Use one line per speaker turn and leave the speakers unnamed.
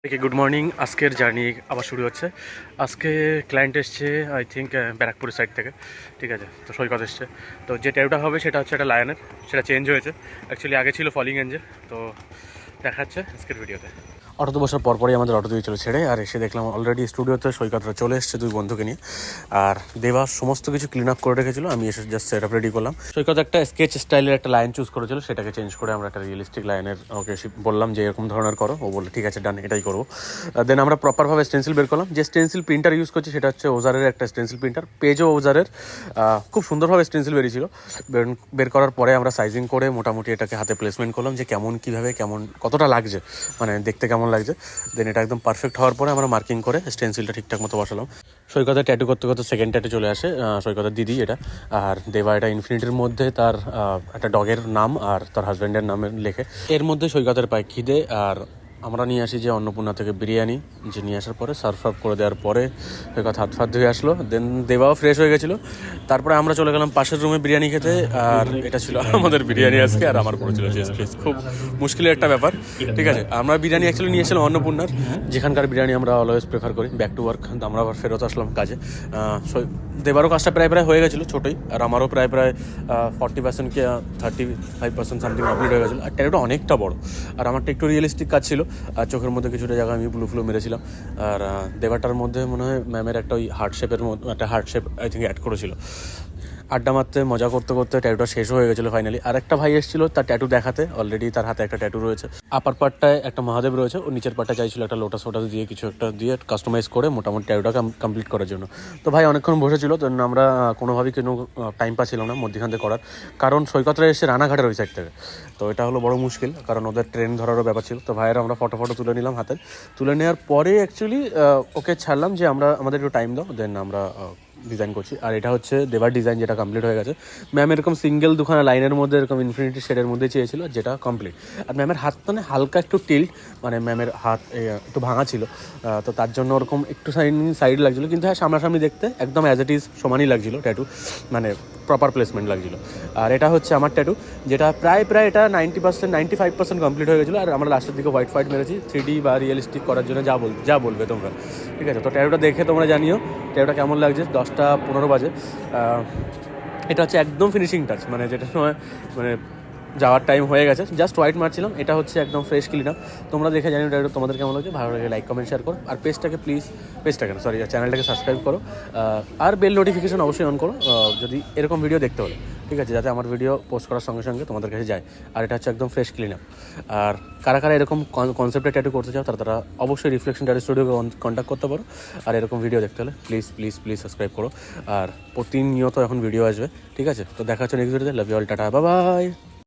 Good morning. আজকের journey আবার শুরু হচ্ছে। আজকে ক্লায়েন্ট এসছে আই থিঙ্ক ব্যারাকপুরের সাইড থেকে, ঠিক আছে। তো সৈকত এসছে। তো যে ট্যাটুটা হবে সেটা হচ্ছে একটা লায়নের, সেটা চেঞ্জ হয়েছে। অ্যাকচুয়ালি আগে ছিল ফলিং এঞ্জেল, তো দেখাচ্ছে আজকের ভিডিওতে। অটোতে বসার পরপরই আমাদের অটো দিয়ে চলে ছেড়ে, আর এসে দেখলাম অলরেডি স্টুডিওতে সৈকতরা চলে এসছে দুই বন্ধুকে নিয়ে। আর দেবা সমস্ত কিছু ক্লিন আপ করে রেখেছিল, আমি এসে জাস্ট সেট আপ রেডি করলাম। সৈকত একটা স্কেচ স্টাইলের একটা লাইন চুজ করেছিল, সেটাকে চেঞ্জ করে আমরা একটা রিয়েলিস্টিক লাইনের ওকে বললাম যে এরকম ধরনের করো। ও বললো ঠিক আছে, ডান, এটাই করবো। দেন আমরা প্রপারভাবে স্টেন্সিল বের করলাম। যে স্টেন্সিল প্রিন্টার ইউজ করছি সেটা হচ্ছে ওজারের একটা স্টেন্সিল প্রিন্টার, পেজও ওজারের। খুব সুন্দরভাবে স্টেন্সিল বেরিয়েছিল। বের করার পরে আমরা সাইজিং করে মোটামুটি এটাকে হাতে প্লেসমেন্ট করলাম যে কেমন কীভাবে কেমন কতটা লাগছে, মানে দেখতে কেমন লাগছে। দেন এটা একদম পারফেক্ট হওয়ার পরে আমরা মার্কিং করে স্টেন্সিলটা ঠিকঠাক মতো বসালাম। সৈকতের ট্যাটু করতে করতে সেকেন্ড ট্যাটু চলে আসে, সৈকতের দিদি এটা। আর দেবা এটা ইনফিনিটির মধ্যে তার একটা ডগের নাম আর তার হাজব্যান্ডের নামে লেখে। এর মধ্যে সৈকতের পায় খিদে, আর আমরা নিয়ে আসি যে অন্নপূর্ণা থেকে বিরিয়ানি, যে নিয়ে আসার পরে সার্ভ আপ করে দেওয়ার পরে সৈকত হাত ফাত ধুয়ে আসলো। দেন দেবাও ফ্রেশ হয়ে গেছিলো। তারপরে আমরা চলে গেলাম পাশের রুমে বিরিয়ানি খেতে। আর এটা ছিল আমাদের বিরিয়ানি আজকে, আর আমার পড়েছিল চেস্ট পিস। খুব মুশকিলের একটা ব্যাপার, ঠিক আছে। আমরা বিরিয়ানি অ্যাকচুয়ালি নিয়েছিলাম অন্নপূর্ণার, যেখানকার বিরিয়ানি আমরা অলওয়েজ প্রেফার করি। ব্যাক টু ওয়ার্ক, আমরা আবার ফেরত আসলাম কাজে। দেবারও কাজটা প্রায় প্রায় হয়ে গেছিলো ছোটোই, আর আমারও প্রায় প্রায় 40% কি 35% সামথিং কমপ্লিট হয়ে গেছিলো। আর ট্যাটুটা অনেকটা বড়, আর আমারটা একটু রিয়েলিস্টিক কাজ ছিল। আর চোখের মধ্যে কিছুটা জায়গা আমি ব্লু মেরেছিলাম। আর দেবাটার মধ্যে মনে হয় ম্যামের একটা ওই হার্ট শেপের মধ্যে একটা heart shape I think add করেছিল। আড্ডা মারতে মজা করতে করতে ট্যাটুটা শেষ হয়ে গেছিলো ফাইনালি। আর একটা ভাই এসেছিলো তার ট্যাটু দেখাতে, অলরেডি তার হাতে একটা ট্যাটু রয়েছে। আপার পার্টটায় একটা মহাদেব রয়েছে, ও নিচের পার্টটা চাইছিল একটা লোটাস দিয়ে কিছু একটা দিয়ে কাস্টমাইজ করে মোটামুটি ট্যাটুটা কমপ্লিট করার জন্য। তো ভাই অনেকক্ষণ বসেছিল, তো আমরা কোনোভাবেই কোনো টাইম পাচ্ছিলাম না মধ্যখান থেকে করার, কারণ সৈকতরা এসে রানাঘাটের ওই সাইড থেকে। তো এটা হলো বড় মুশকিল, কারণ ওদের ট্রেন ধরারও ব্যাপার ছিল। তো ভাইয়েরা আমরা ফটো তুলে নিলাম হাতে। তুলে নেওয়ার পরে অ্যাকচুয়ালি ওকে ছাড়লাম যে আমাদের একটু টাইম দাও, দেন আমরা ডিজাইন করছি। আর এটা হচ্ছে দেবার ডিজাইন, যেটা কমপ্লিট হয়ে গেছে। ম্যাম এরকম সিঙ্গেল দুখানা লাইনের মধ্যে এরকম ইনফিনিটি শেডের মধ্যে চেয়েছিল, যেটা কমপ্লিট। আর ম্যামের হাত মানে হালকা একটু টিল্ট, মানে ম্যামের হাত একটু ভাঙা ছিল, তো তার জন্য ওরকম একটু সাইড লাগছিলো। কিন্তু হ্যাঁ, সামনাসামনি দেখতে একদম অ্যাজ ইট ইজ সমানই লাগছিলো ট্যাটু, মানে প্রপার প্লেসমেন্ট লাগছিলো। আর এটা হচ্ছে আমার ট্যাটু, যেটা প্রায় এটা 95% কমপ্লিট হয়ে গেছিলো। আর আমরা লাস্টের দিকে হোয়াইট মেরেছি 3D বা রিয়েলিস্টিক করার জন্য, যা বলবে তোমরা, ঠিক আছে। তো ট্যাটুটা দেখে তোমরা জানিও ট্যাটুটা কেমন লাগছে। 10:15 বাজে। এটা হচ্ছে একদম ফিনিশিং টাচ, মানে যেটা সময় মানে যাওয়ার টাইম হয়ে গেছে, জাস্ট হোয়াইট মারছিলাম। এটা হচ্ছে একদম ফ্রেশ ক্লিন আপ। তোমরা দেখে জানি এটা তোমাদের কেমন লাগছে। ভালো লাগে লাইক কমেন্ট শেয়ার করো, আর চ্যানেলটাকে সাবস্ক্রাইব করো, আর বেল নোটিফিকেশন অবশ্যই অন করো যদি এরকম ভিডিও দেখতে হলে, ঠিক আছে, যাতে আমার ভিডিও পোস্ট করার সঙ্গে সঙ্গে তোমাদের কাছে যায়। আর এটা হচ্ছে একদম ফ্রেশ ক্লিন আপ। আর কারা এরকম কনসেপ্টে ট্যাটু করতে চাও তারা অবশ্যই রিফ্লেকশন ট্যাটু স্টুডিওকে কন্ট্যাক্ট করতে পারো। আর এরকম ভিডিও দেখতে হলে প্লিজ সাবস্ক্রাইব করো। আর প্রতিনিয়ত এখন ভিডিও আসবে, ঠিক আছে। তো দেখা হচ্ছে নেক্সট ভিডিওতে। Love you all, tata, bye by.